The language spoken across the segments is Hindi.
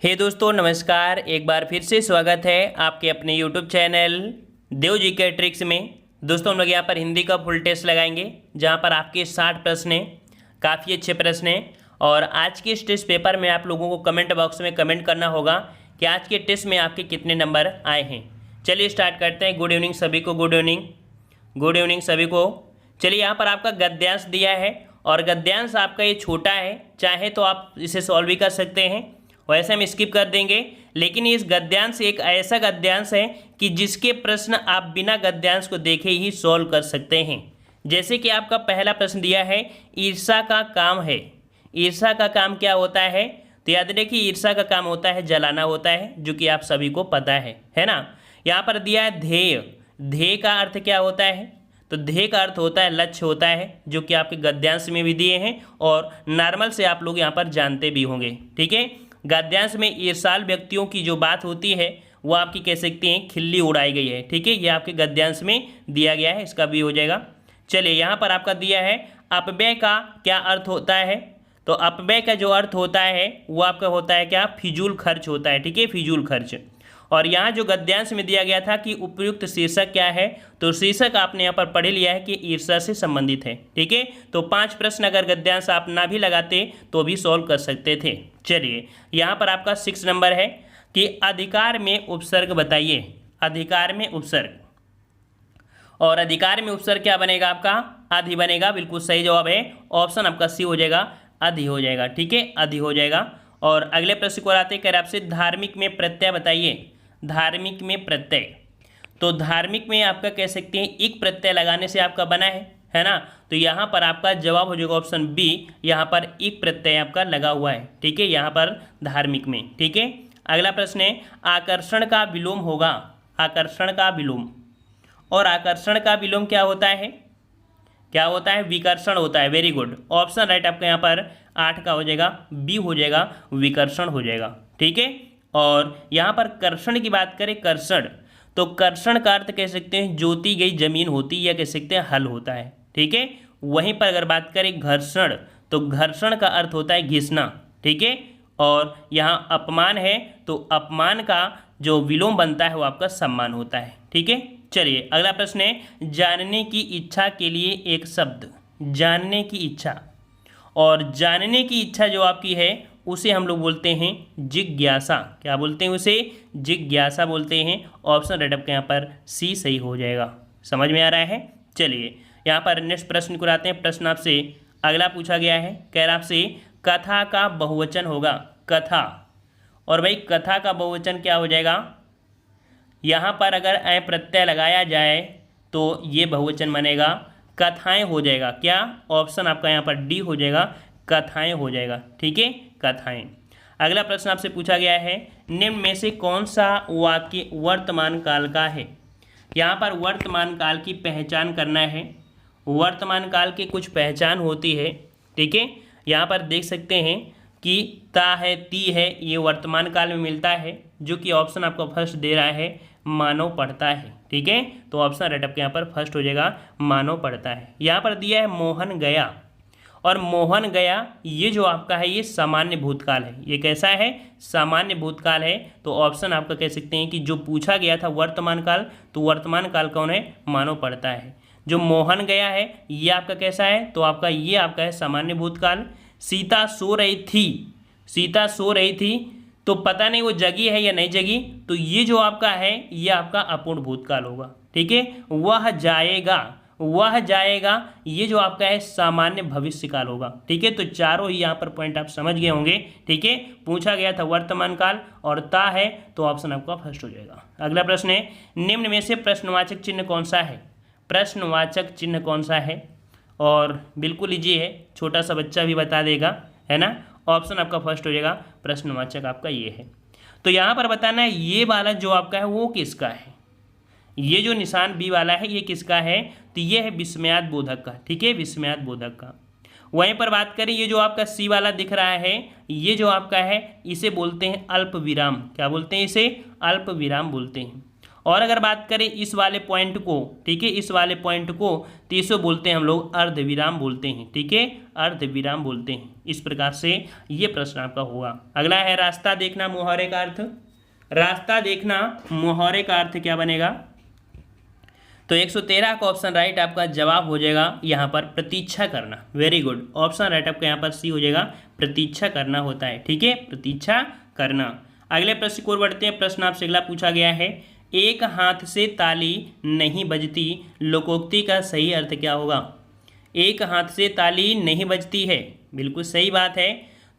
हे दोस्तों नमस्कार। एक बार फिर से स्वागत है आपके अपने YouTube चैनल देव जी के ट्रिक्स में। दोस्तों हम लोग यहाँ पर हिंदी का फुल टेस्ट लगाएंगे जहाँ पर आपके 60 प्रश्न हैं, काफ़ी अच्छे प्रश्न हैं। और आज के इस टेस्ट पेपर में आप लोगों को कमेंट बॉक्स में कमेंट करना होगा कि आज के टेस्ट में आपके कितने नंबर आए हैं। चलिए स्टार्ट करते हैं। गुड इवनिंग सभी को, गुड इवनिंग सभी को। चलिए यहाँ पर आपका गद्यांश दिया है और गद्यांश आपका ये छोटा है, चाहे तो आप इसे सॉल्व भी कर सकते हैं, वैसे हम स्किप कर देंगे। लेकिन इस गद्यांश एक ऐसा गद्यांश है कि जिसके प्रश्न आप बिना गद्यांश को देखे ही सॉल्व कर सकते हैं। जैसे कि आपका पहला प्रश्न दिया है, ईर्ष्या का काम है। ईर्ष्या का काम क्या होता है? तो याद रखिए ईर्ष्या का काम होता है जलाना होता है, जो कि आप सभी को पता है ना। यहाँ पर दिया है ध्येय। ध्येय का अर्थ क्या होता है? तो ध्येय का अर्थ होता है लक्ष्य होता है, जो कि आपके गद्यांश में भी दिए हैं और नॉर्मल से आप लोग यहाँ पर जानते भी होंगे। ठीक है, गद्यांश में ईर्ष्याल व्यक्तियों की जो बात होती है वो आपकी कह सकते हैं खिल्ली उड़ाई गई है। ठीक है, ये आपके गद्यांश में दिया गया है, इसका भी हो जाएगा। चलिए यहाँ पर आपका दिया है अपव्यय का क्या अर्थ होता है? तो अपव्यय का जो अर्थ होता है वो आपका होता है क्या? फिजूल खर्च होता है। ठीक है, फिजूल खर्च। और यहाँ जो गद्यांश में दिया गया था कि उपयुक्त शीर्षक क्या है, तो शीर्षक आपने यहाँ पर पढ़ लिया है कि ईर्ष्या से संबंधित है। ठीक है, तो 5 प्रश्न अगर गद्यांश आप ना भी लगाते तो भी सॉल्व कर सकते थे। चलिए यहाँ पर आपका 6 नंबर है कि अधिकार में उपसर्ग बताइए। अधिकार में उपसर्ग, और अधिकार में उपसर्ग क्या बनेगा आपका? अधि बनेगा। बिल्कुल सही जवाब है, ऑप्शन आपका सी हो जाएगा, अधि हो जाएगा। ठीक है, अधि हो जाएगा। और अगले प्रश्न को आते हैं आपसे, धार्मिक में प्रत्यय बताइए। धार्मिक में प्रत्यय, तो धार्मिक में आपका कह सकते हैं एक प्रत्यय लगाने से आपका बना है ना। तो यहाँ पर आपका जवाब हो जाएगा ऑप्शन बी, यहाँ पर एक प्रत्यय आपका लगा हुआ है। ठीक है, यहाँ पर धार्मिक में। ठीक है, अगला प्रश्न है आकर्षण का विलोम होगा। आकर्षण का विलोम, और आकर्षण का विलोम क्या होता है? क्या होता है? विकर्षण होता है। वेरी गुड, ऑप्शन राइट आपका यहाँ पर 8 का हो जाएगा, बी हो जाएगा, विकर्षण हो जाएगा। ठीक है, और यहाँ पर कर्षण की बात करें, कर्षण, तो कर्षण का अर्थ कह सकते हैं जोती गई जमीन होती है, या कह सकते हैं हल होता है। ठीक है, वहीं पर अगर बात करें घर्षण, तो घर्षण का अर्थ होता है घिसना। ठीक है, और यहाँ अपमान है, तो अपमान का जो विलोम बनता है वो आपका सम्मान होता है। ठीक है, चलिए अगला प्रश्न है जानने की इच्छा के लिए एक शब्द। जानने की इच्छा, और जानने की इच्छा जो आपकी है उसे हम लोग बोलते हैं जिज्ञासा। क्या बोलते हैं उसे? जिज्ञासा बोलते हैं। ऑप्शन राइट आपके यहाँ पर सी सही हो जाएगा। समझ में आ रहा है? चलिए यहाँ पर नेक्स्ट प्रश्न को आते हैं। प्रश्न आपसे अगला पूछा गया है, कह रहा आपसे कथा का बहुवचन होगा। कथा, और भाई कथा का बहुवचन क्या हो जाएगा? यहाँ पर अगर ऐ प्रत्यय लगाया जाए तो ये बहुवचन बनेगा, कथाएं हो जाएगा। क्या? ऑप्शन आपका यहाँ पर डी हो जाएगा, कथाएं हो जाएगा। ठीक है, कथाएं। अगला प्रश्न आपसे पूछा गया है, निम्न में से कौन सा वाक्य वर्तमान काल का है? यहाँ पर वर्तमान काल की पहचान करना है। वर्तमान काल की कुछ पहचान होती है। ठीक है, यहाँ पर देख सकते हैं कि ता है, ती है, ये वर्तमान काल में मिलता है, जो कि ऑप्शन आपको फर्स्ट दे रहा है मानव पढ़ता है। ठीक है, तो ऑप्शन राइट आपके यहाँ पर फर्स्ट हो जाएगा, मानव पढ़ता है। यहाँ पर दिया है मोहन गया, और मोहन गया ये जो आपका है ये सामान्य भूतकाल है। ये कैसा है? सामान्य भूतकाल है। तो ऑप्शन आपका कह सकते हैं कि जो पूछा गया था वर्तमान काल, तो वर्तमान काल कौन है? मानव पढ़ता है। जो मोहन गया है ये आपका कैसा है? तो आपका ये आपका है सामान्य भूतकाल। सीता सो रही थी, सीता सो रही थी, तो पता नहीं वो जगी है या नहीं जगी, तो ये जो आपका है ये आपका अपूर्ण भूतकाल होगा। ठीक है, वह जाएगा, वह जाएगा, ये जो आपका है सामान्य भविष्य काल होगा। ठीक है, तो चारों ही यहाँ पर पॉइंट आप समझ गए होंगे। ठीक है, पूछा गया था वर्तमान काल और ता है, तो ऑप्शन आपका फर्स्ट हो जाएगा। अगला प्रश्न है, निम्न में से प्रश्नवाचक चिन्ह कौन सा है? प्रश्नवाचक चिन्ह कौन सा है? और बिल्कुल ईजी है, छोटा सा बच्चा भी बता देगा, है ना। ऑप्शन आपका फर्स्ट हो जाएगा, प्रश्नवाचक आपका ये है। तो यहाँ पर बताना है ये वाला जो आपका है वो किसका है? ये जो निशान बी वाला है ये किसका है? तो ये है विस्मयाद बोधक का। ठीक है, विस्मयाद बोधक का। वहीं पर बात करें ये जो आपका सी वाला दिख रहा है, ये जो आपका है इसे बोलते हैं अल्प विराम। क्या बोलते हैं इसे? अल्प विराम बोलते हैं। और अगर बात करें इस वाले पॉइंट को, ठीक है, इस वाले पॉइंट को, तो इसे बोलते हैं हम लोग अर्धविराम बोलते हैं, ठीक है, अर्धविराम बोलते हैं। इस प्रकार से ये प्रश्न आपका होगा। अगला है रास्ता देखना मुहावरे का अर्थ। रास्ता देखना मुहावरे का अर्थ क्या बनेगा? तो 113 का ऑप्शन राइट आपका जवाब हो जाएगा यहाँ पर प्रतीक्षा करना। वेरी गुड, ऑप्शन राइट आपका यहाँ पर सी हो जाएगा, प्रतीक्षा करना होता है, ठीक है, प्रतीक्षा करना। अगले प्रश्न की ओर बढ़ते हैं। प्रश्न आपसे अगला पूछा गया है, एक हाथ से ताली नहीं बजती, लोकोक्ति का सही अर्थ क्या होगा? एक हाथ से ताली नहीं बजती है, बिल्कुल सही बात है।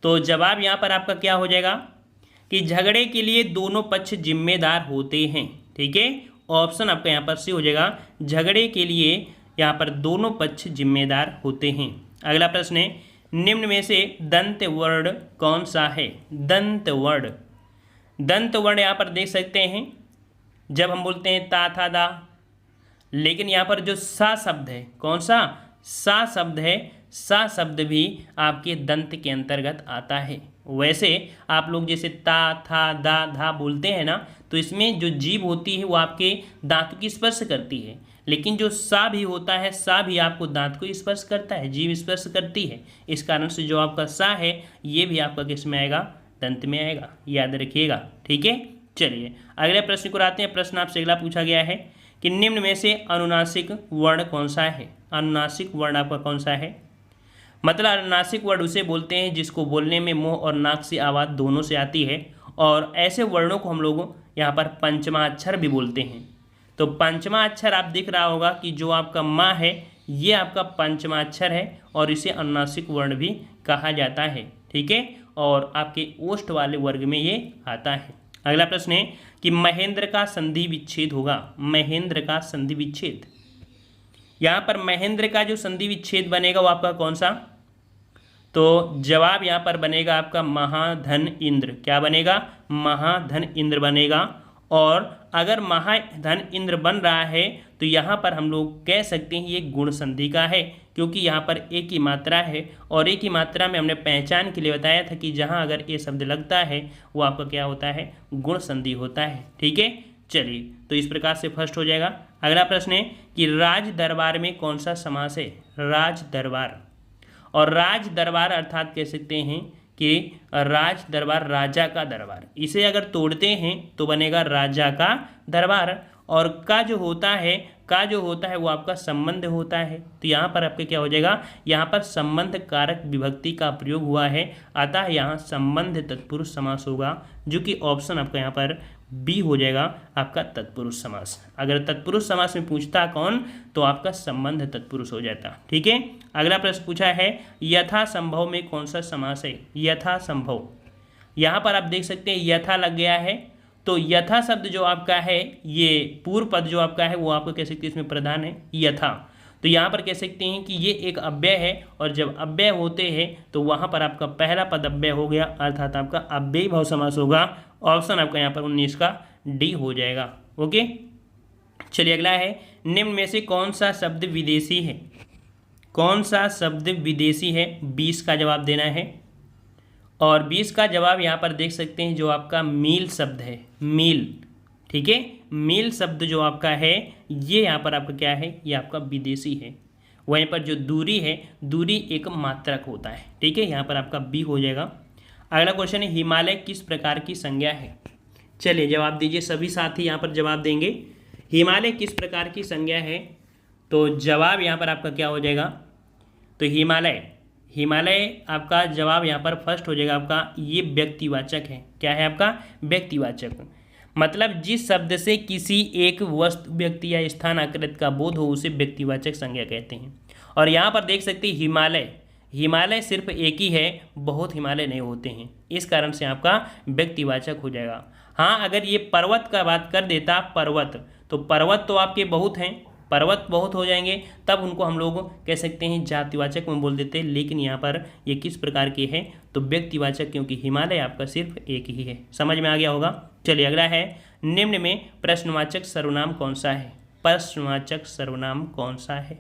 तो जवाब यहाँ पर आपका क्या हो जाएगा कि झगड़े के लिए दोनों पक्ष जिम्मेदार होते हैं, ठीक है, ऑप्शन आपका यहाँ पर सी हो जाएगा, झगड़े के लिए यहाँ पर दोनों पक्ष जिम्मेदार होते हैं। अगला प्रश्न है, निम्न में से दंत वर्ण कौन सा है? दंत वर्ण, दंत वर्ण यहाँ पर देख सकते हैं, जब हम बोलते हैं ता था दा, लेकिन यहाँ पर जो सा शब्द है, कौन सा? सा शब्द है, सा शब्द भी आपके दंत के अंतर्गत आता है। वैसे आप लोग जैसे ता था दा धा बोलते हैं ना, तो इसमें जो जीभ होती है वो आपके दांत की स्पर्श करती है, लेकिन जो सा भी होता है, सा भी आपको दांत को स्पर्श करता है, जीभ स्पर्श करती है। इस कारण से जो आपका सा है ये भी आपका किस में आएगा? दंत में आएगा, याद रखिएगा, ठीक है। चलिए अगले प्रश्न को आते हैं। प्रश्न आपसे अगला पूछा गया है कि निम्न में से अनुनासिक वर्ण कौन सा है? अनुनासिक वर्ण आपका कौन सा है? मतलब अनुनासिक वर्ण उसे बोलते हैं जिसको बोलने में मुंह और नाक से आवाज़ दोनों से आती है, और ऐसे वर्णों को हम लोग यहाँ पर पंचमा अक्षर भी बोलते हैं। तो पंचमा अक्षर आप दिख रहा होगा कि जो आपका माँ है ये आपका पंचमा अक्षर है, और इसे अनुनासिक वर्ण भी कहा जाता है, ठीक है, और आपके ओष्ठ वाले वर्ग में ये आता है। अगला प्रश्न है कि महेंद्र का संधि विच्छेद होगा। महेंद्र का संधि विच्छेद, यहाँ पर महेंद्र का जो संधि विच्छेद बनेगा वो आपका कौन सा? तो जवाब यहाँ पर बनेगा आपका महाधन इंद्र। क्या बनेगा? महाधन इंद्र बनेगा। और अगर महाधन इंद्र बन रहा है तो यहाँ पर हम लोग कह सकते हैं ये गुण संधि का है, क्योंकि यहाँ पर एक ही मात्रा है, और एक ही मात्रा में हमने पहचान के लिए बताया था कि जहाँ अगर ये शब्द लगता है वो आपका क्या होता है? गुण संधि होता है, ठीक है। चलिए तो इस प्रकार से फर्स्ट हो जाएगा। अगला प्रश्न है कि राज दरबार में कौन सा समास है? राज दरबार, और राज दरबार अर्थात कह सकते हैं कि राज दरबार राजा का दरबार, इसे अगर तोड़ते हैं तो बनेगा राजा का दरबार। और का जो होता है वो आपका संबंध होता है, तो यहाँ पर आपके क्या हो जाएगा? यहाँ पर संबंध कारक विभक्ति का प्रयोग हुआ है, अतः यहाँ संबंध तत्पुरुष समास होगा, जो कि ऑप्शन आपका यहाँ पर बी हो जाएगा, आपका तत्पुरुष समास। अगर तत्पुरुष समास में पूछता कौन, तो आपका संबंध तत्पुरुष हो जाता, ठीक है। अगला प्रश्न पूछा है यथा संभव में कौन सा समास है? यथा संभव, यहाँ पर आप देख सकते हैं यथा लग गया है, तो यथा शब्द जो आपका है, ये पूर्व पद जो आपका है वो आपको कह सकते हैं इसमें प्रधान है यथा, तो यहाँ पर कह सकते हैं कि ये एक अव्यय है, और जब अव्यय होते हैं तो वहाँ पर आपका पहला पद अव्यय हो गया, अर्थात आपका अव्ययी भाव समास होगा। ऑप्शन आपका यहाँ पर 19 का डी हो जाएगा, ओके। चलिए अगला है, निम्न में से कौन सा शब्द विदेशी है? कौन सा शब्द विदेशी है? 20 का जवाब देना है, और 20 का जवाब यहाँ पर देख सकते हैं जो आपका मील शब्द है, मील, ठीक है, मील शब्द जो आपका है ये यहाँ पर आपका क्या है? ये आपका विदेशी है। वहीं पर जो दूरी है, दूरी एक मात्रक होता है, ठीक है, यहाँ पर आपका बी हो जाएगा। अगला क्वेश्चन है हिमालय किस प्रकार की संज्ञा है? चलिए जवाब दीजिए, सभी साथी यहाँ पर जवाब देंगे। हिमालय किस प्रकार की संज्ञा है? तो जवाब यहाँ पर आपका क्या हो जाएगा? तो हिमालय आपका जवाब यहाँ पर फर्स्ट हो जाएगा आपका, ये व्यक्तिवाचक है। क्या है आपका? व्यक्तिवाचक, मतलब जिस शब्द से किसी एक वस्तु, व्यक्ति या स्थान आकृति का बोध हो उसे व्यक्तिवाचक संज्ञा कहते हैं। और यहाँ पर देख सकते हैं हिमालय सिर्फ एक ही है, बहुत हिमालय नहीं होते हैं, इस कारण से आपका व्यक्तिवाचक हो जाएगा। हाँ, अगर ये पर्वत का बात कर देता, तो पर्वत तो आपके बहुत हैं, पर्वत बहुत हो जाएंगे, तब उनको हम लोग कह सकते हैं जातिवाचक में बोल देते, लेकिन यहाँ पर ये किस प्रकार के हैं? तो व्यक्तिवाचक, क्योंकि हिमालय आपका सिर्फ एक ही है। समझ में आ गया होगा। चलिए अगला है, निम्न में प्रश्नवाचक सर्वनाम कौन सा है? प्रश्नवाचक सर्वनाम कौन सा है?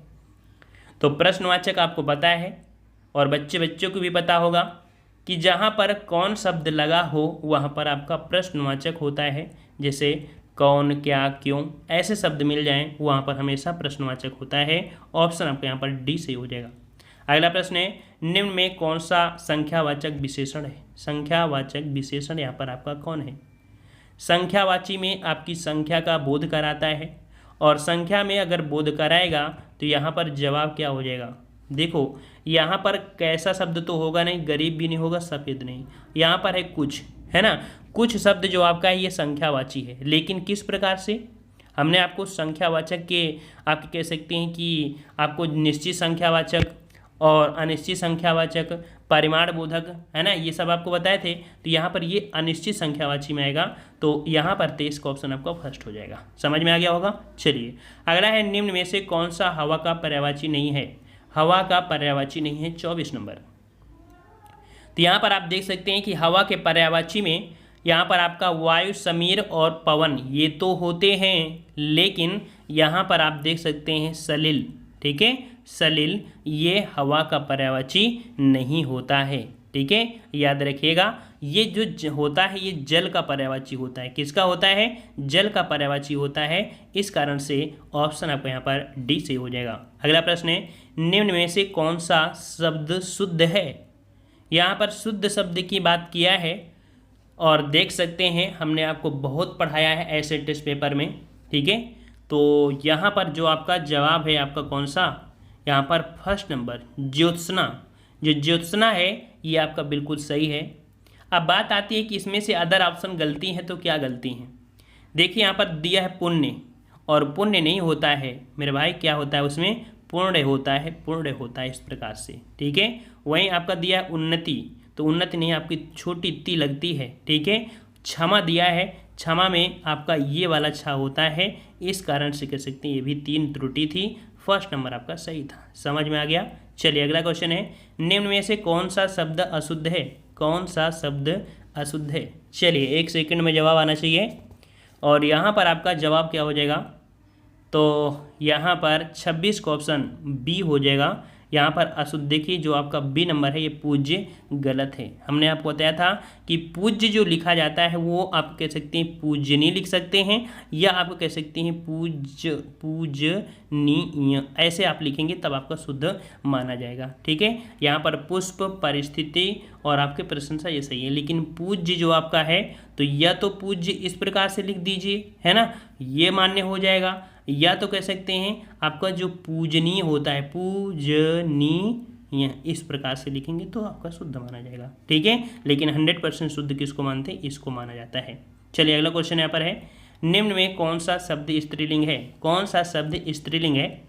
तो प्रश्नवाचक आपको पता है, और बच्चों को भी पता होगा कि जहाँ पर कौन शब्द लगा हो वहाँ पर आपका प्रश्नवाचक होता है। जैसे कौन, क्या, क्यों, ऐसे शब्द मिल जाएं वहाँ पर हमेशा प्रश्नवाचक होता है। ऑप्शन आपका यहाँ पर डी सही हो जाएगा। अगला प्रश्न है, निम्न में कौन सा संख्यावाचक विशेषण है? संख्यावाचक विशेषण यहाँ पर आपका कौन है? संख्यावाची में आपकी संख्या का बोध कराता है, और संख्या में अगर बोध कराएगा तो यहाँ पर जवाब क्या हो जाएगा? देखो यहाँ पर कैसा शब्द तो होगा नहीं, गरीब भी नहीं होगा, सफ़ेद नहीं, यहाँ पर है कुछ, है ना, कुछ शब्द जो आपका है ये संख्यावाची है। लेकिन किस प्रकार से? हमने आपको संख्यावाचक के आप कह सकते हैं कि आपको निश्चित संख्यावाचक और अनिश्चित संख्यावाचक, परिमाण बोधक, है ना, ये सब आपको बताए थे। तो यहाँ पर ये अनिश्चित संख्यावाची में आएगा, तो यहाँ पर 23 का ऑप्शन आपका फर्स्ट हो जाएगा। समझ में आ गया होगा। चलिए अगला है, निम्न में से कौन सा हवा का पर्यायवाची नहीं है? हवा का पर्यायवाची नहीं है, 24 नंबर। तो यहाँ पर आप देख सकते हैं कि हवा के पर्यायवाची में यहाँ पर आपका वायु, समीर और पवन ये तो होते हैं, लेकिन यहाँ पर आप देख सकते हैं सलिल, ठीक है, सलिल ये हवा का पर्यायवाची नहीं होता है, ठीक है, याद रखिएगा। ये जो होता है ये जल का पर्यायवाची होता है। किसका होता है? जल का पर्यायवाची होता है। इस कारण से ऑप्शन आपका यहाँ पर डी से हो जाएगा। अगला प्रश्न है, निम्न में से कौन सा शब्द शुद्ध है? यहाँ पर शुद्ध शब्द की बात किया है, और देख सकते हैं हमने आपको बहुत पढ़ाया है ऐसे टेस्ट पेपर में, ठीक है। तो यहाँ पर जो आपका जवाब है आपका कौन सा? यहाँ पर फर्स्ट नंबर ज्योत्सना। जो ज्योत्सना है ये आपका बिल्कुल सही है। अब बात आती है कि इसमें से अदर ऑप्शन गलती हैं, तो क्या गलती हैं? देखिए यहाँ पर दिया है पुण्य, और पुण्य नहीं होता है मेरे भाई, क्या होता है उसमें? पूर्ण होता है, पूर्ण होता है, इस प्रकार से, ठीक है। वहीं आपका दिया है उन्नति, तो उन्नति नहीं, आपकी छोटी ती लगती है, ठीक है। क्षमा दिया है, क्षमा में आपका ये वाला छा होता है, इस कारण से कह सकते हैं ये भी 3 त्रुटि थी। फर्स्ट नंबर आपका सही था। समझ में आ गया। चलिए अगला क्वेश्चन है, निम्न में से कौन सा शब्द अशुद्ध है? कौन सा शब्द अशुद्ध है? चलिए 1 सेकंड में जवाब आना चाहिए, और यहाँ पर आपका जवाब क्या हो जाएगा? तो यहाँ पर 26 का ऑप्शन बी हो जाएगा। यहाँ पर अशुद्ध देखिए जो आपका बी नंबर है ये पूज्य गलत है। हमने आपको बताया था कि पूज्य जो लिखा जाता है वो आप कह सकते हैं पूजनीय लिख सकते हैं, या आप कह सकते हैं पूजनीय, ऐसे आप लिखेंगे तब आपका शुद्ध माना जाएगा, ठीक है। यहाँ पर पुष्प, परिस्थिति और आपके प्रशंसा ये सही है, लेकिन पूज्य जो आपका है तो या तो पूज्य इस प्रकार से लिख दीजिए, है ना, ये मान्य हो जाएगा, या तो कह सकते हैं आपका जो पूजनीय होता है पूजनीय, इस प्रकार से लिखेंगे तो आपका शुद्ध माना जाएगा, ठीक है। लेकिन 100% शुद्ध किसको मानते हैं? इसको माना जाता है। चलिए अगला क्वेश्चन यहाँ पर है, निम्न में कौन सा शब्द स्त्रीलिंग है? कौन सा शब्द स्त्रीलिंग है?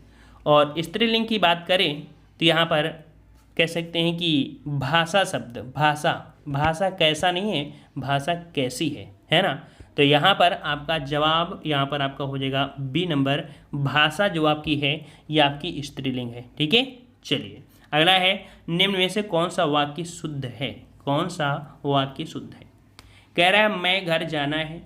और स्त्रीलिंग की बात करें तो यहाँ पर कह सकते हैं कि भाषा शब्द, भाषा कैसा नहीं है, भाषा कैसी है ना। तो यहाँ पर आपका जवाब यहाँ पर आपका हो जाएगा बी नंबर, भाषा जो आपकी है ये आपकी स्त्रीलिंग है, ठीक है। चलिए अगला है, निम्न में से कौन सा वाक्य शुद्ध है? कौन सा वाक्य शुद्ध है? कह रहा है मैं घर जाना है,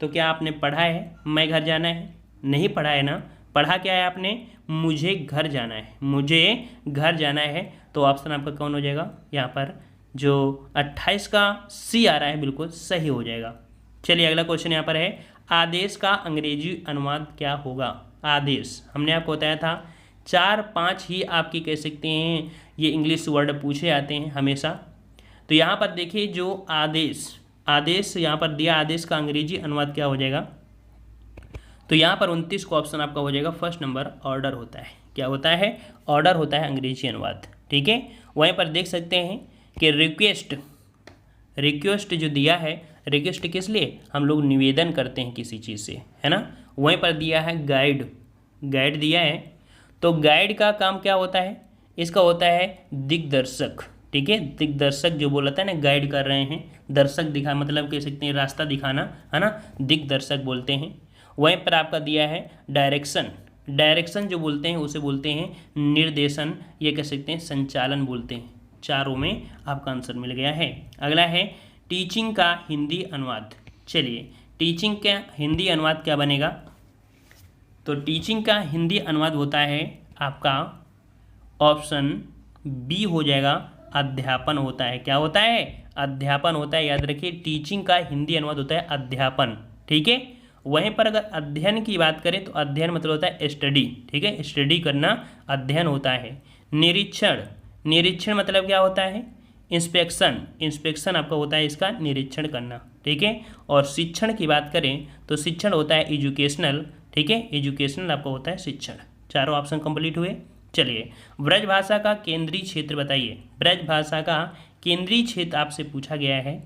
तो क्या आपने पढ़ा है मैं घर जाना है? नहीं पढ़ा है ना। पढ़ा क्या है आपने? मुझे घर जाना है, मुझे घर जाना है। तो ऑप्शन आपका कौन हो जाएगा? यहाँ पर जो 28 का सी आ रहा है बिल्कुल सही हो जाएगा। चलिए अगला क्वेश्चन यहाँ पर है, आदेश का अंग्रेजी अनुवाद क्या होगा? आदेश हमने आपको बताया था 4-5 ही आपकी कह सकते हैं ये इंग्लिश वर्ड पूछे आते हैं हमेशा। तो यहाँ पर देखिए जो आदेश यहाँ पर दिया, आदेश का अंग्रेजी अनुवाद क्या हो जाएगा? तो यहाँ पर 29 का ऑप्शन आपका हो जाएगा फर्स्ट नंबर, ऑर्डर होता है। क्या होता है? ऑर्डर होता है अंग्रेजी अनुवाद, ठीक है। वहीं पर देख सकते हैं कि रिक्वेस्ट जो दिया है, रिक्वेस्ट किस लिए? हम लोग निवेदन करते हैं किसी चीज़ से, है ना। वहीं पर दिया है गाइड दिया है, तो गाइड का काम क्या होता है? इसका होता है दिग्दर्शक, ठीक है। दिग्दर्शक जो बोलता है ना, गाइड कर रहे हैं, दर्शक दिखा मतलब कह सकते हैं रास्ता दिखाना, है ना, दिग्दर्शक बोलते हैं। वहीं पर आपका दिया है डायरेक्शन जो बोलते हैं उसे बोलते हैं निर्देशन, ये कह सकते हैं संचालन बोलते हैं। चारों में आपका आंसर मिल गया है। अगला है टीचिंग का हिंदी अनुवाद। चलिए टीचिंग का हिंदी अनुवाद क्या बनेगा? तो टीचिंग का हिंदी अनुवाद होता है आपका ऑप्शन बी हो जाएगा, अध्यापन होता है। क्या होता है? अध्यापन होता है। याद रखिए टीचिंग का हिंदी अनुवाद होता है अध्यापन, ठीक है। वहीं पर अगर अध्ययन की बात करें तो अध्ययन मतलब होता है स्टडी, ठीक है, स्टडी करना अध्ययन होता है। निरीक्षण, निरीक्षण मतलब क्या होता है? इंस्पेक्शन, इंस्पेक्शन आपका होता है इसका निरीक्षण करना, ठीक है। और शिक्षण की बात करें तो शिक्षण होता है एजुकेशनल, ठीक है, एजुकेशनल आपका होता है शिक्षण। चारों ऑप्शन कंप्लीट हुए। चलिए, ब्रज भाषा का केंद्रीय क्षेत्र बताइए। ब्रज भाषा का केंद्रीय क्षेत्र आपसे पूछा गया है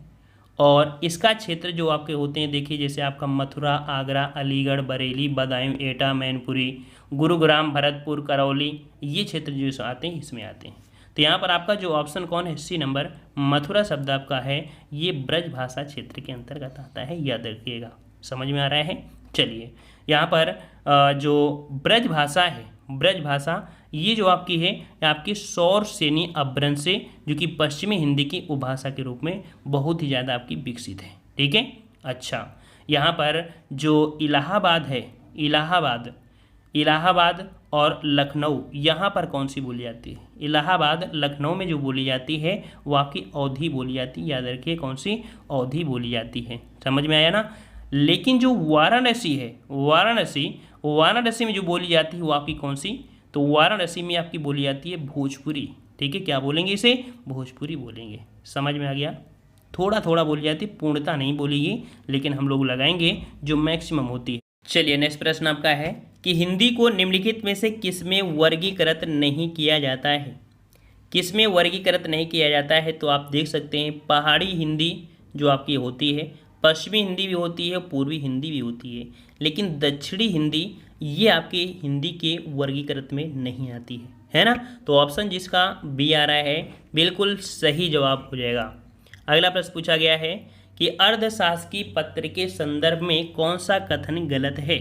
और इसका क्षेत्र जो आपके होते हैं देखिए, जैसे आपका मथुरा, आगरा, अलीगढ़, बरेली, बदायूं, एटा, मैनपुरी, गुरुग्राम, भरतपुर, करौली, ये क्षेत्र जो आते हैं इसमें आते हैं। तो यहाँ पर आपका जो ऑप्शन कौन है? सी नंबर, मथुरा शब्द आपका है, ये ब्रज भाषा क्षेत्र के अंतर्गत आता है, याद रखिएगा। समझ में आ रहा है? चलिए, यहाँ पर जो ब्रज भाषा है, ब्रज भाषा ये जो आपकी है, आपकी सौर सेनी अपभ्रंश से, जो कि पश्चिमी हिंदी की उपभाषा के रूप में बहुत ही ज़्यादा आपकी विकसित है, ठीक है। अच्छा, यहाँ पर जो इलाहाबाद है, इलाहाबाद, इलाहाबाद और लखनऊ, यहाँ पर कौन सी बोली जाती है? इलाहाबाद, लखनऊ में जो बोली जाती है वो आपकी अवधी बोली जाती है, याद रखिए कौन सी? अवधी बोली जाती है। समझ में आया ना? लेकिन जो वाराणसी है, वाराणसी, वाराणसी में जो बोली जाती है वो आपकी कौन सी? तो वाराणसी में आपकी बोली जाती है भोजपुरी, ठीक है। क्या बोलेंगे इसे? भोजपुरी बोलेंगे। समझ में आ गया? थोड़ा थोड़ा बोली जाती है, पूर्णता नहीं बोलेगी, लेकिन हम लोग लगाएंगे जो मैक्सिमम होती है। चलिए, नेक्स्ट प्रश्न आपका है कि हिंदी को निम्नलिखित में से किसमें वर्गीकृत नहीं किया जाता है? किसमें वर्गीकृत नहीं किया जाता है? तो आप देख सकते हैं, पहाड़ी हिंदी जो आपकी होती है, पश्चिमी हिंदी भी होती है, पूर्वी हिंदी भी होती है, लेकिन दक्षिणी हिंदी ये आपके हिंदी के वर्गीकृत में नहीं आती है ना। तो ऑप्शन जिसका बी आ रहा है बिल्कुल सही जवाब हो जाएगा। अगला प्रश्न पूछा गया है कि अर्धशासकीय पत्र के संदर्भ में कौन सा कथन गलत है?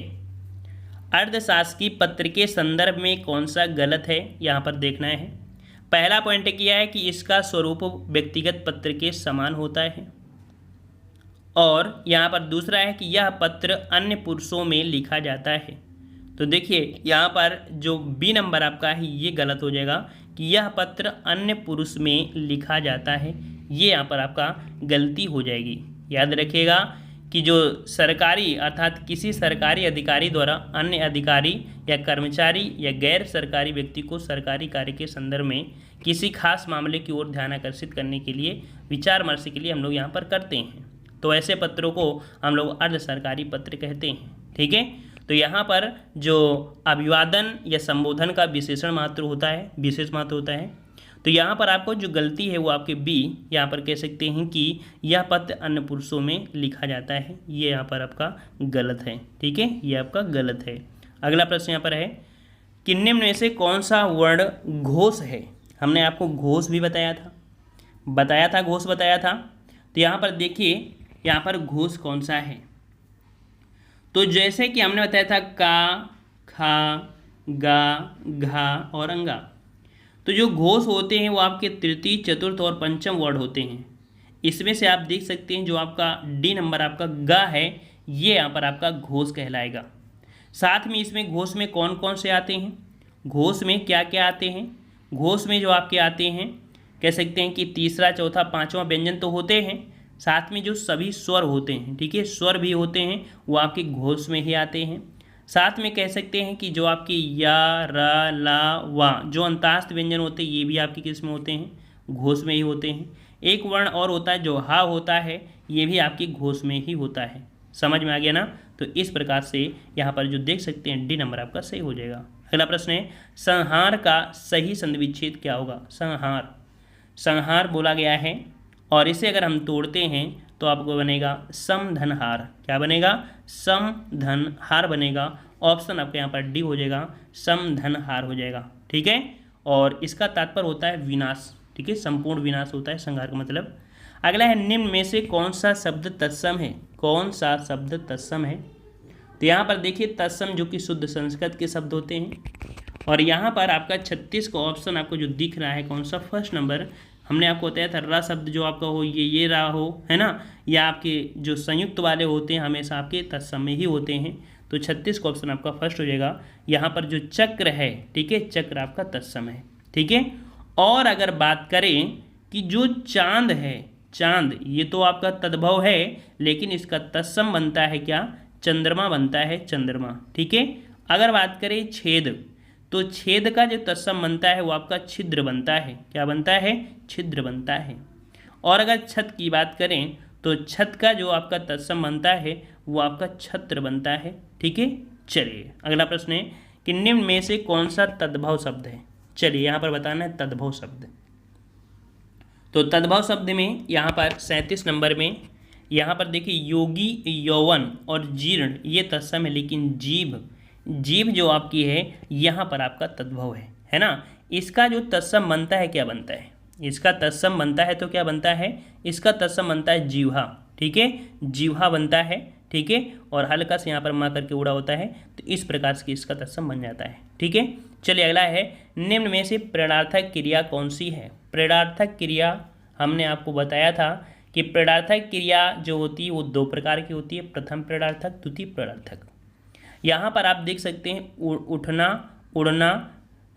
अर्धशासकीय पत्र के संदर्भ में कौन सा गलत है, यहाँ पर देखना है। पहला पॉइंट किया है कि इसका स्वरूप व्यक्तिगत पत्र के समान होता है, और यहाँ पर दूसरा है कि यह पत्र अन्य पुरुषों में लिखा जाता है। तो देखिए, यहाँ पर जो बी नंबर आपका है ये गलत हो जाएगा कि यह पत्र अन्य पुरुष में लिखा जाता है, ये यहाँ पर आपका गलती हो जाएगी। याद रखिएगा कि जो सरकारी अर्थात किसी सरकारी अधिकारी द्वारा अन्य अधिकारी या कर्मचारी या गैर सरकारी व्यक्ति को सरकारी कार्य के संदर्भ में किसी खास मामले की ओर ध्यान आकर्षित करने के लिए विचार विमर्श के लिए हम लोग यहाँ पर करते हैं, तो ऐसे पत्रों को हम लोग अर्ध सरकारी पत्र कहते हैं, ठीक है। तो यहाँ पर जो अभिवादन या संबोधन का विशेषण मात्र होता है, विशेष मात्र होता है, तो यहाँ पर आपको जो गलती है वो आपके बी, यहाँ पर कह सकते हैं कि यह पत्र अन्य पुरुषों में लिखा जाता है, ये यहाँ पर आपका गलत है, ठीक है, ये आपका गलत है। अगला प्रश्न यहाँ पर है कि निम्न में से कौन सा वर्ण घोष है? हमने आपको घोष भी बताया था, घोष बताया था। तो यहाँ पर देखिए, यहाँ पर घोष कौन सा है? तो जैसे कि हमने बताया था का, खा, गा, घा और अंगा, तो जो घोष होते हैं वो आपके तृतीय, चतुर्थ और पंचम वर्ड होते हैं। इसमें से आप देख सकते हैं जो आपका डी नंबर आपका गा है, ये यहाँ पर आपका घोष कहलाएगा। साथ में इसमें घोष में कौन कौन से आते हैं? घोष में क्या क्या आते हैं? घोष में जो आपके आते हैं, कह सकते हैं कि तीसरा, चौथा, पाँचवा व्यंजन तो होते हैं, साथ में जो सभी स्वर होते हैं, ठीक है, स्वर भी होते हैं, वो आपके घोष में ही आते हैं। साथ में कह सकते हैं कि जो आपकी या, र, ला, वा, जो अंतास्त व्यंजन होते हैं, ये भी आपके किस में होते हैं? घोष में ही होते हैं। एक वर्ण और होता है जो हा होता है, ये भी आपकी घोष में ही होता है। समझ में आ गया ना? तो इस प्रकार से यहाँ पर जो देख सकते हैं डी नंबर आपका सही हो जाएगा। अगला प्रश्न है संहार का सही संधिविच्छेद क्या होगा? संहार, संहार बोला गया है और इसे अगर हम तोड़ते हैं तो आपको बनेगा समधनहार। क्या बनेगा? समधनहार बनेगा। ऑप्शन आपके यहाँ पर डी हो जाएगा, समधनहार हो जाएगा, ठीक है। और इसका तात्पर्य होता है विनाश, ठीक है, संपूर्ण विनाश होता है संहार का मतलब। अगला है निम्न में से कौन सा शब्द तत्सम है? कौन सा शब्द तत्सम है? तो यहाँ पर देखिए तत्सम जो कि शुद्ध संस्कृत के शब्द होते हैं, और यहाँ पर आपका 36 का ऑप्शन आपको जो दिख रहा है कौन सा? First number. हमने आपको बताया था रा शब्द जो आपका हो ये रा हो, है ना, या आपके जो संयुक्त वाले होते हैं हमेशा आपके तत्सम में ही होते हैं। तो 36 का ऑप्शन आपका फर्स्ट हो जाएगा। यहाँ पर जो चक्र है, ठीक है, चक्र आपका तत्सम है, ठीक है। और अगर बात करें कि जो चांद है, चांद ये तो आपका तद्भव है, लेकिन इसका तत्सम बनता है क्या? चंद्रमा बनता है, चंद्रमा। ठीक है। अगर बात करें छेद, तो छेद का जो तत्सम बनता है वो आपका छिद्र बनता है। क्या बनता है? छिद्र बनता है। और अगर छत की बात करें तो छत का जो आपका तत्सम बनता है वो आपका छत्र बनता है। ठीक है। चलिए अगला प्रश्न है कि निम्न में से कौन सा तद्भव शब्द है। चलिए यहाँ पर बताना है तद्भव शब्द। तो तद्भव शब्द में यहाँ पर 37 नंबर में यहाँ पर देखिए योगी, यौवन और जीर्ण ये तत्सम है, लेकिन जीभ जो आपकी है यहाँ पर आपका तद्भव है ना। इसका जो तत्सम बनता है क्या बनता है? इसका तत्सम बनता है तो क्या बनता है? इसका तत्सम बनता है जीवा। ठीक है, जीवा बनता है। ठीक है। और हल्का से यहाँ पर माँ करके उड़ा होता है, तो इस प्रकार से इसका तत्सम बन जाता है। ठीक है। चलिए अगला है निम्न में से प्रेरणार्थक क्रिया कौन सी है। प्रेरणार्थक क्रिया हमने आपको बताया था कि प्रेरणार्थक क्रिया जो होती है वो दो प्रकार की होती है, प्रथम प्रेरणार्थक, द्वितीय प्रेरणार्थक। यहाँ पर आप देख सकते हैं उठना, उड़ना,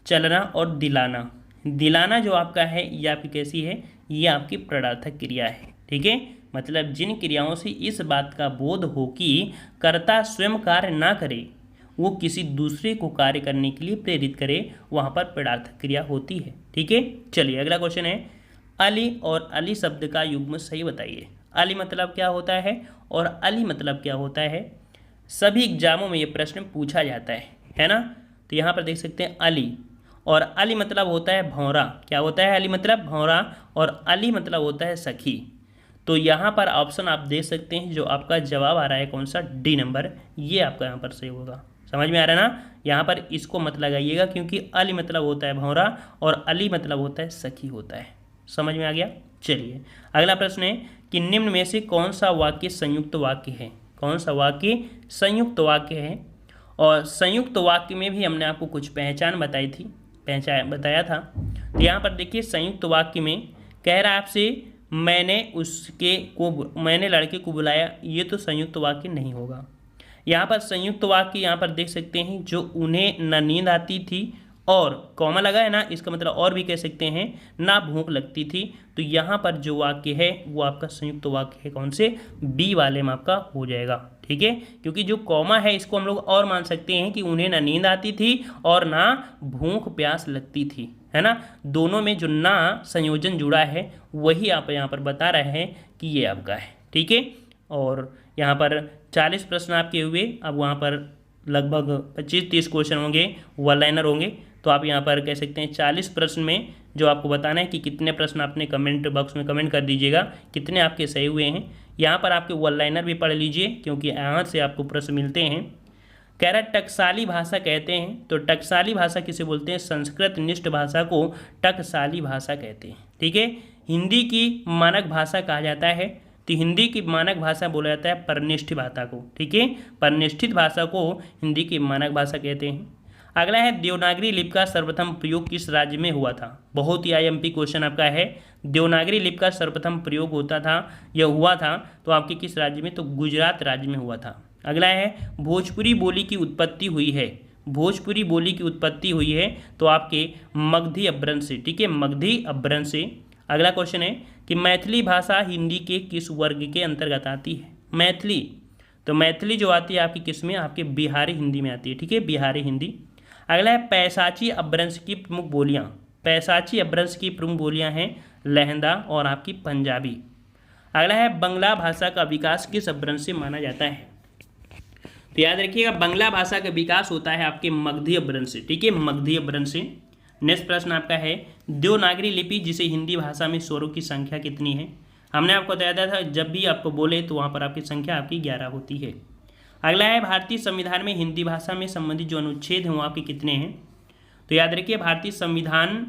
चलना और दिलाना। दिलाना जो आपका है ये आपकी कैसी है? ये आपकी प्रेरणार्थक क्रिया है। ठीक है। मतलब जिन क्रियाओं से इस बात का बोध हो कि कर्ता स्वयं कार्य ना करे, वो किसी दूसरे को कार्य करने के लिए प्रेरित करे, वहाँ पर प्रेरणार्थक क्रिया होती है। ठीक है। चलिए अगला क्वेश्चन है अली और अली शब्द का युग्म सही बताइए। अली मतलब क्या होता है और अली मतलब क्या होता है? सभी एग्जामों में ये प्रश्न पूछा जाता है ना। तो यहाँ पर देख सकते हैं अली, और अली मतलब होता है भौरा। क्या होता है? अली मतलब भौरा, और अली मतलब होता है सखी। तो यहाँ पर ऑप्शन आप देख सकते हैं, जो आपका जवाब आ रहा है कौन सा? डी नंबर, ये आपका यहाँ पर सही होगा। समझ में आ रहा है ना। यहाँ पर इसको मत लगाइएगा, क्योंकि अली मतलब होता है भौरा और अली मतलब होता है सखी होता है। समझ में आ गया। चलिए अगला प्रश्न है कि निम्न में से कौन सा वाक्य संयुक्त वाक्य है। कौन सा वाक्य संयुक्त वाक्य है? और संयुक्त वाक्य में भी हमने आपको कुछ पहचान बताई थी, बताया था। तो यहाँ पर देखिए संयुक्त वाक्य में कह रहा है आपसे मैंने लड़के को बुलाया, ये तो संयुक्त वाक्य नहीं होगा। यहाँ पर संयुक्त वाक्य यहाँ पर देख सकते हैं, जो उन्हें न नींद आती थी और कॉमा लगा है ना, इसका मतलब और भी कह सकते हैं ना भूख लगती थी। तो यहाँ पर जो वाक्य है वो आपका संयुक्त वाक्य है, कौन से? बी वाले में आपका हो जाएगा। ठीक है। क्योंकि जो कॉमा है इसको हम लोग और मान सकते हैं कि उन्हें ना नींद आती थी और ना भूख प्यास लगती थी, है ना। दोनों में जो ना संयोजन जुड़ा है वही आप यहाँ पर बता रहे हैं कि ये आपका है। ठीक है। और यहाँ पर 40 प्रश्न आपके हुए। अब वहाँ पर लगभग 25-30 क्वेश्चन होंगे, वन लाइनर होंगे। तो आप यहाँ पर कह सकते हैं 40 प्रश्न में जो आपको बताना है कि कितने प्रश्न आपने कमेंट बॉक्स में कमेंट कर दीजिएगा, कितने आपके सही हुए हैं। यहाँ पर आपके वन लाइनर भी पढ़ लीजिए, क्योंकि यहाँ से आपको प्रश्न मिलते हैं। कह रहा टकसाली भाषा कहते हैं। तो टकसाली भाषा किसे बोलते हैं? संस्कृत निष्ठ भाषा को टकसाली भाषा कहते हैं। ठीक है। हिंदी की मानक भाषा कहा जाता है। तो हिंदी की मानक भाषा बोला जाता है परनिष्ठ भाषा को। ठीक है। परनिष्ठित भाषा को हिंदी की मानक भाषा कहते हैं। अगला है देवनागरी लिपि का सर्वप्रथम प्रयोग किस राज्य में हुआ था। बहुत ही आईएमपी क्वेश्चन आपका है। देवनागरी लिपि का सर्वप्रथम प्रयोग होता था या हुआ था तो आपके किस राज्य में? तो गुजरात राज्य में हुआ था। अगला है भोजपुरी बोली की उत्पत्ति हुई है। भोजपुरी बोली की उत्पत्ति हुई है तो आपके मगधी अपभ्रंश से। ठीक है, मगधी अपभ्रंश से। अगला क्वेश्चन है कि मैथिली भाषा हिंदी के किस वर्ग के अंतर्गत आती है। मैथिली, तो मैथिली जो आती है आपकी किस में? आपके बिहारी हिंदी में आती है। ठीक है, बिहारी हिंदी। अगला है पैसाची अपभ्रंश की प्रमुख बोलियाँ। पैसाची अपभ्रंश की प्रमुख बोलियाँ हैं लहंदा और आपकी पंजाबी। अगला है बंगला भाषा का विकास किस अपभ्रंश से माना जाता है। तो याद रखिएगा बंगला भाषा का विकास होता है आपके मगधी अपभ्रंश से। ठीक है, मगधी अपभ्रंश से। नेक्स्ट प्रश्न आपका है देवनागरी लिपि जिसे हिंदी भाषा में स्वरों की संख्या कितनी है। हमने आपको बताया था जब भी आपको बोले तो वहाँ पर आपकी संख्या आपकी 11 होती है। अगला है भारतीय संविधान में हिंदी भाषा में संबंधित जो अनुच्छेद हैं वो आपके कितने हैं। तो याद रखिए भारतीय संविधान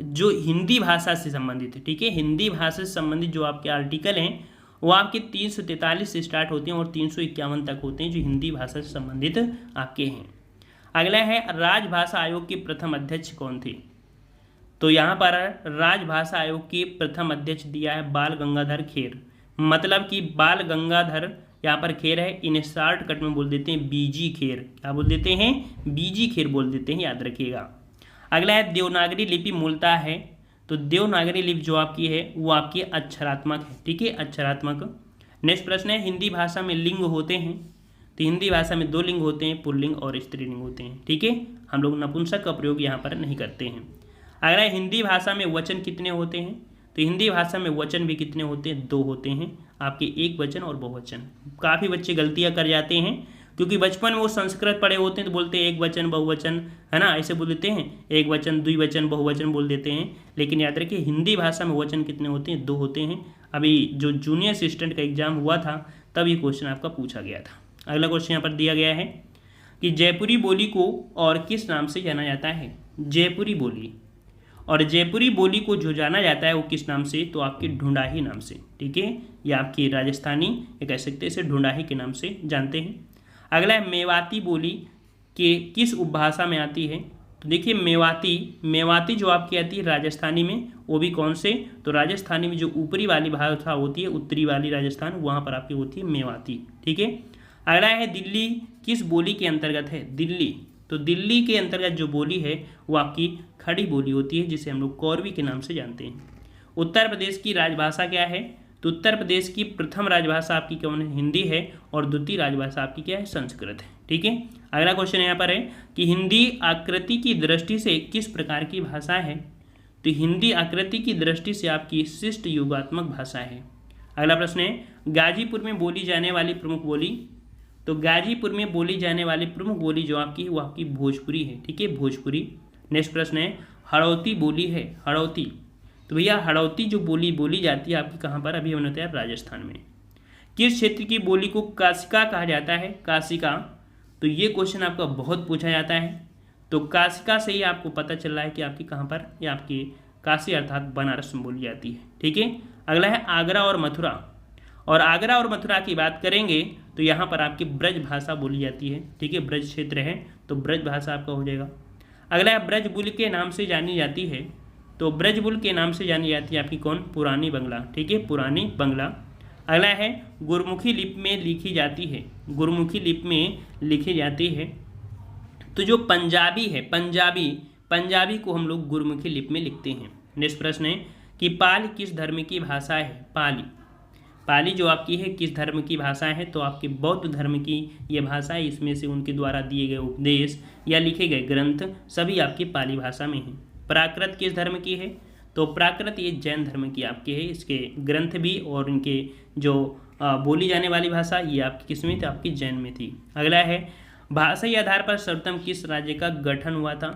जो हिंदी भाषा से संबंधित है। ठीक है, हिंदी भाषा से संबंधित जो आपके आर्टिकल हैं वो आपके 343 से स्टार्ट होते हैं और 351 तक होते हैं जो हिंदी भाषा से संबंधित आपके हैं। अगला है राजभाषा आयोग के प्रथम अध्यक्ष कौन थे। तो यहाँ पर राजभाषा आयोग के प्रथम अध्यक्ष दिया है बाल गंगाधर खेर। मतलब कि बाल गंगाधर यहाँ पर खेर है, इन्हें शॉर्टकट में बोल देते हैं बीजी खेर। क्या बोल देते हैं? बीजी खेर बोल देते हैं, याद रखिएगा। अगला है देवनागरी लिपि मूलतः है। तो देवनागरी लिपि जो आपकी है वो आपकी अक्षरात्मक है। ठीक है, अक्षरात्मक। नेक्स्ट प्रश्न है हिंदी भाषा में लिंग होते हैं। तो हिंदी भाषा में 2 लिंग होते हैं, पुल्लिंग और स्त्रीलिंग होते हैं। ठीक है, हम लोग नपुंसक का प्रयोग यहाँ पर नहीं करते हैं। अगला हिंदी भाषा में वचन कितने होते हैं, तो हिंदी भाषा में वचन भी कितने होते हैं, 2 होते हैं, आपके एक वचन और बहुवचन। काफ़ी बच्चे गलतियाँ कर जाते हैं क्योंकि बचपन में वो संस्कृत पढ़े होते हैं तो बोलते हैं एक वचन बहुवचन, है ना, ऐसे बोल देते हैं, एक वचन द्विवचन बहुवचन बोल देते हैं। लेकिन याद रखिए हिंदी भाषा में वचन कितने होते हैं, 2 होते हैं। अभी जो जूनियर असिस्टेंट का एग्जाम हुआ था तब ये क्वेश्चन आपका पूछा गया था। अगला क्वेश्चन यहाँ पर दिया गया है कि जयपुरी बोली को और किस नाम से जाना जाता है, जयपुरी बोली, और जयपुरी बोली को जो जाना जाता है वो किस नाम से, तो आपके ढूंढाही नाम से। ठीक है, या आपकी राजस्थानी ये कह सकते हैं, इसे ढूंढाही के नाम से जानते हैं। अगला है मेवाती बोली के किस उपभाषा में आती है, तो देखिए मेवाती जो आपकी आती है राजस्थानी में, वो भी कौन से, तो राजस्थानी में जो ऊपरी वाली भाषा होती है, उत्तरी वाली राजस्थान, वहाँ पर आपकी होती है मेवाती। ठीक है, अगला है दिल्ली किस बोली के अंतर्गत है, दिल्ली, तो दिल्ली के अंतर्गत जो बोली है वो आपकी खड़ी बोली होती है, जिसे हम लोग कौरवी के नाम से जानते हैं। उत्तर प्रदेश की राजभाषा क्या है, तो उत्तर प्रदेश की प्रथम राजभाषा आपकी कौन है, हिंदी है, और द्वितीय राजभाषा आपकी क्या है, संस्कृत है। ठीक है, अगला क्वेश्चन यहाँ पर है कि हिंदी आकृति की दृष्टि से किस प्रकार की भाषा है, तो हिंदी आकृति की दृष्टि से आपकी शिष्ट युगात्मक भाषा है। अगला प्रश्न है गाजीपुर में बोली जाने वाली प्रमुख बोली, तो गाजीपुर में बोली जाने वाली प्रमुख बोली जो आपकी वो आपकी भोजपुरी है। ठीक है, भोजपुरी। नेक्स्ट प्रश्न है हड़ौती बोली है, हड़ौती, तो भैया हड़ौती जो बोली जाती है आपकी कहाँ पर, अभी हमने बताया राजस्थान में। किस क्षेत्र की बोली को काशिका कहा जाता है, काशिका, तो ये क्वेश्चन आपका बहुत पूछा जाता है, तो काशिका से ही आपको पता चल रहा है कि आपकी कहाँ पर, ये आपकी काशी अर्थात बनारस में बोली जाती है। ठीक है, अगला है आगरा और मथुरा, और आगरा और मथुरा की बात करेंगे तो यहाँ पर आपकी ब्रज भाषा बोली जाती है। ठीक है, ब्रज क्षेत्र है तो ब्रज भाषा आपका हो जाएगा। अगला है ब्रजबुल के नाम से जानी जाती है, तो ब्रजबुल के नाम से जानी जाती है आपकी कौन, पुरानी बंगला। ठीक है, पुरानी बंगला। अगला है गुरमुखी लिपि में लिखी जाती है, गुरमुखी लिपि में लिखी जाती है, तो जो पंजाबी है, पंजाबी को हम लोग गुरमुखी लिपि में लिखते हैं। नेक्स्ट प्रश्न है कि पाली किस धर्म की भाषा है, पाली जो आपकी है किस धर्म की भाषा है, तो आपके बौद्ध धर्म की ये भाषा है। इसमें से उनके द्वारा दिए गए उपदेश या लिखे गए ग्रंथ सभी आपकी पाली भाषा में हैं। प्राकृत किस धर्म की है, तो प्राकृत ये जैन धर्म की आपके है, इसके ग्रंथ भी और इनके जो बोली जाने वाली भाषा ये आपकी किस में थी, आपकी जैन में थी। अगला है भाषाई आधार पर सर्वप्रथम किस राज्य का गठन हुआ था,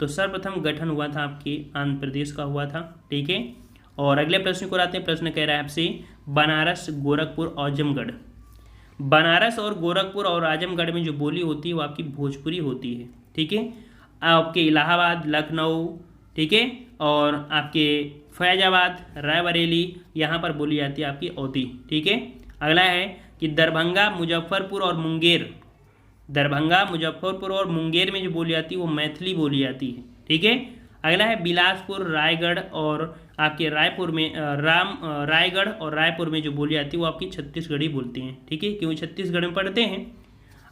तो सर्वप्रथम गठन हुआ था आपके आंध्र प्रदेश का हुआ था। ठीक है, और अगले प्रश्न को आते हैं। प्रश्न कह रहा है आपसे बनारस, गोरखपुर और आजमगढ़, बनारस और गोरखपुर और आजमगढ़ में जो बोली होती है वो आपकी भोजपुरी होती है। ठीक है, आपके इलाहाबाद, लखनऊ, ठीक है, और आपके फैजाबाद, रायबरेली यहाँ पर बोली जाती है आपकी अवधी। ठीक है, अगला है कि दरभंगा, मुजफ्फरपुर और मुंगेर, दरभंगा, मुजफ्फरपुर और मुंगेर में जो बोली जाती है वो मैथिली बोली जाती है। ठीक है, अगला है बिलासपुर, रायगढ़ और आपके रायपुर में रायगढ़ और रायपुर में जो बोली जाती है वो आपकी छत्तीसगढ़ी बोलती हैं। ठीक है, क्योंकि छत्तीसगढ़ में पढ़ते हैं।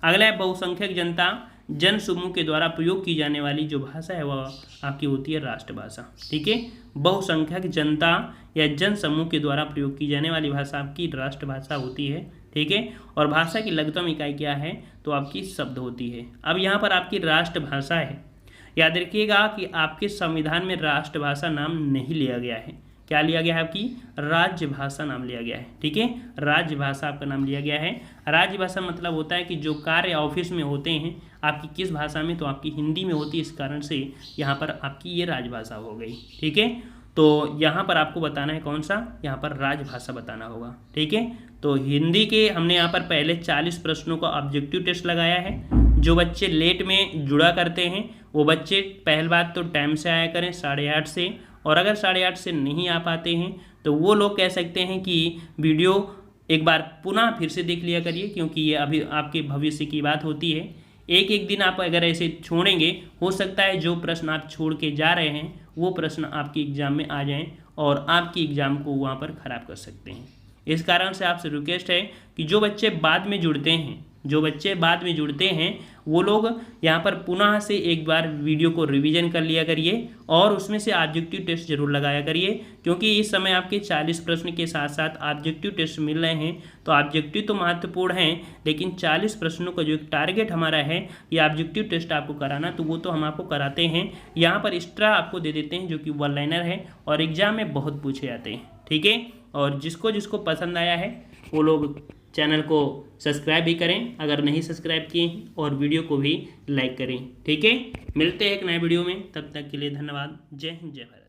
अगला है बहुसंख्यक जनता जन समूह के द्वारा प्रयोग की जाने वाली जो भाषा है वह आपकी होती है राष्ट्रभाषा। ठीक है, बहुसंख्यक जनता या जन समूह के द्वारा प्रयोग की जाने वाली भाषा आपकी राष्ट्रभाषा होती है। ठीक है, और भाषा की लघुतम इकाई क्या है, तो आपकी शब्द होती है। अब यहाँ पर आपकी राष्ट्रभाषा है, याद रखिएगा कि आपके संविधान में राष्ट्रभाषा नाम नहीं लिया गया है, क्या लिया गया है, आपकी राज्य भाषा नाम लिया गया है। ठीक है, राज्य भाषा आपका नाम लिया गया है। राज्य भाषा मतलब होता है कि जो कार्य ऑफिस में होते हैं आपकी किस भाषा में, तो आपकी हिंदी में होती है, इस कारण से यहाँ पर आपकी ये राजभाषा हो गई। ठीक है, तो यहाँ पर आपको बताना है कौन सा, यहाँ पर राजभाषा बताना होगा। ठीक है, तो हिंदी के हमने यहाँ पर पहले 40 प्रश्नों का ऑब्जेक्टिव टेस्ट लगाया है। जो बच्चे लेट में जुड़ा करते हैं वो बच्चे पहली बात तो टाइम से आया करें 8:30 से, और अगर 8:30 से नहीं आ पाते हैं तो वो लोग कह सकते हैं कि वीडियो एक बार पुनः फिर से देख लिया करिए, क्योंकि ये अभी आपके भविष्य की बात होती है। एक एक दिन आप अगर ऐसे छोड़ेंगे, हो सकता है जो प्रश्न आप छोड़ के जा रहे हैं वो प्रश्न आपके एग्ज़ाम में आ जाएं और आपकी एग्ज़ाम को वहाँ पर ख़राब कर सकते हैं। इस कारण से आपसे रिक्वेस्ट है कि जो बच्चे बाद में जुड़ते हैं वो लोग यहाँ पर पुनः से एक बार वीडियो को रिवीजन कर लिया करिए और उसमें से ऑब्जेक्टिव टेस्ट जरूर लगाया करिए, क्योंकि इस समय आपके 40 प्रश्न के साथ साथ ऑब्जेक्टिव टेस्ट मिल रहे हैं। तो ऑब्जेक्टिव तो महत्वपूर्ण हैं, लेकिन 40 प्रश्नों का जो टारगेट हमारा है ये ऑब्जेक्टिव टेस्ट आपको कराना, तो वो तो हम आपको कराते हैं। यहाँ पर एक्स्ट्रा आपको दे देते हैं जो कि वन लाइनर है और एग्जाम में बहुत पूछे जाते हैं। ठीक है, और जिसको जिसको पसंद आया है वो लोग चैनल को सब्सक्राइब भी करें अगर नहीं सब्सक्राइब किए हैं, और वीडियो को भी लाइक करें। ठीक है, मिलते हैं एक नए वीडियो में, तब तक के लिए धन्यवाद। जय हिंद, जय भारत।